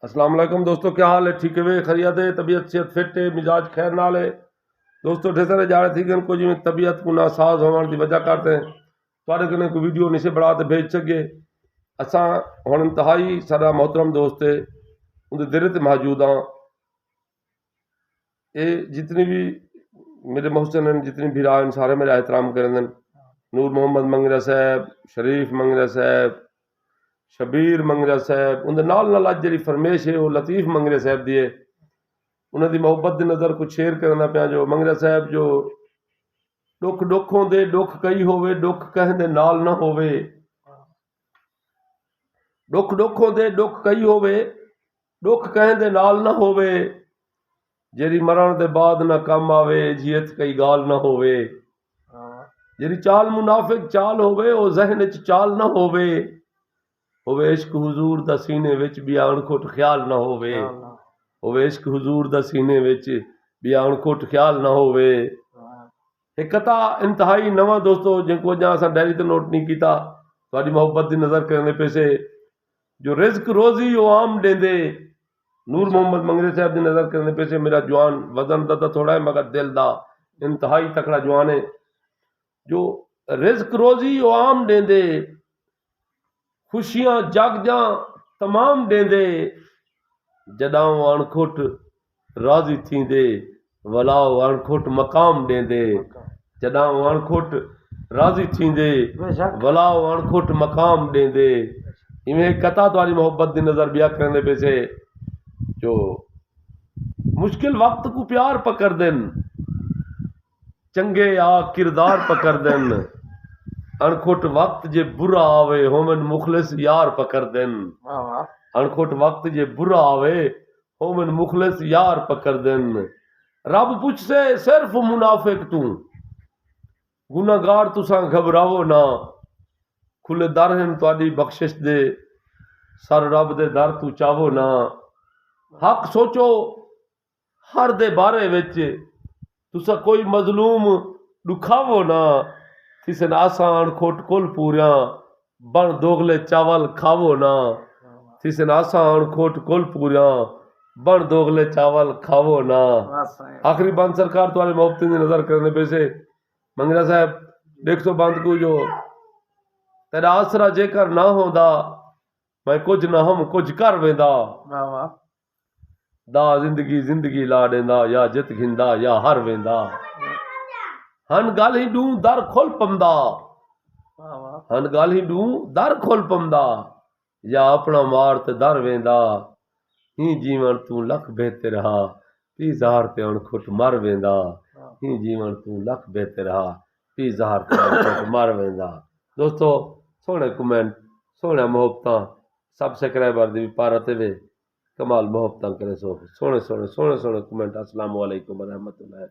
अस्सलाम वालेकुम दोस्तों, क्या हाल है? ठीक है वे खैरियत है, तबीयत सेहत फिट है, मिजाज खैर नाल है। दोस्तों ढेर सारे जा रहे थे कि उनको जिम्मे तबीयत को नासाज होने की वजह करते हैं थोड़े कने कोई वीडियो नीचे बढ़ा तो भेज सके। असा हम इंतहाई सारा मोहतरम दोस्त है उनके दिल से मौजूद हाँ। ये जितनी भी मेरे मोहसिन हैं, जितनी भी राय सारे मेरा एहतराम करें। नूर मोहम्मद मंगरा साहब, शरीफ मंगरा साहब, शबीर मंगरा साहब, उनके नाल नाल अज जी फरमेश है वो लतीफ मंगरा साहब की है। उन्होंने मुहब्बत की नज़र कुछ शेयर करना पाया। जो मंगरा साहब जो दुख दुख होंदे दुख कई होवे दुख कहंदे नाल ना होवे, दुख दुख होंदे दुख कई होवे दुख कहंदे नाल ना होवे, जेरी मरण दे बाद ना कम आवे जियत कई गाल ना होवे, जेरी चाल मुनाफिक चाल होवे ओ जहन च चाल ना होवे, इश्क हुजूर दा सीने विच बयान खुट ख्याल ना होवे, इश्क हुजूर दा सीने विच बयान खुट ख्याल ना होवे। एक कथा इंतहाई नवा दोस्तों जिनको अजा असा डायरी तो नोट नहीं किया, थोड़ी मोहब्बत की नज़र करने पैसे जो रिज्क रोजी वो आम देंदे। नूर मोहम्मद मंगरे साहब की नज़र करने पैसे मेरा जवान वजन दा थोड़ा है मगर दिल दा इंतहाई तकड़ा जवान है। जो रिज्क रोजी वो आम देंदे, खुशियां जग जा तमाम देंदे, जदां अणखुट राजी थींदे वलाओ अणखुट मकाम देंदे, जदां अणखुट राजी थींदे वलाओ अणखुट मकाम देंदे। इवें कथा तुम्हारी मोहब्बत की नज़र बिया करने पैसे जो मुश्किल वक्त को प्यार पकड़ देन, चंगे आ किरदार पकड़ देन, अणखुट वक्त जे बुरा आवे होमन मुखलिस यार पकड़ देन, अणखुट वक्त जे बुरा आवे होमन मुखलिस यार पकड़ देन। रब पुछ से सिर्फ मुनाफिक तू गुनागार तुसा घबरावो ना, खुले दर हैं तुहाडी बख्शिश दे सर रब दे दर तू चावो ना, हक सोचो हर दे बारे विच तुसा कोई मजलूम दुखावो ना, किसन आसान खोट कुल पूरिया बन दोगले चावल खावो ना, किसन आसान खोट कुल पूरिया बन दोगले चावल खावो ना। आखिरी बंद सरकार तुम्हारे मोहब्बत की नज़र करने पे से मंगरा साहब देख सो बंद को जो तेरा आसरा जेकर ना होंदा मैं कुछ ना हम कुछ कर वेंदा, दा जिंदगी जिंदगी ला देंदा या जित घिंदा या हर वेंदा, हन गल ही डू दर खोल पमदा, हन गल ही डू दर खोल पमदा, या अपना मार ते दर वेंदा, ही जीवन तू लख बेहते रहा पी ज़हर ते अणखुट मर वेंदा, ही जीवन तू लख बेहते रहा पी ज़हर ते अणखुट मर वेंदा। दोस्तों सोहने कमेंट सोहने मोहब्बत सब्सक्राइबर दी पारत वे कमाल मोहब्बत करे सो सोहने सोहने कमेंट। अस्सलाम वालेकुम व रहमतुल्लाह।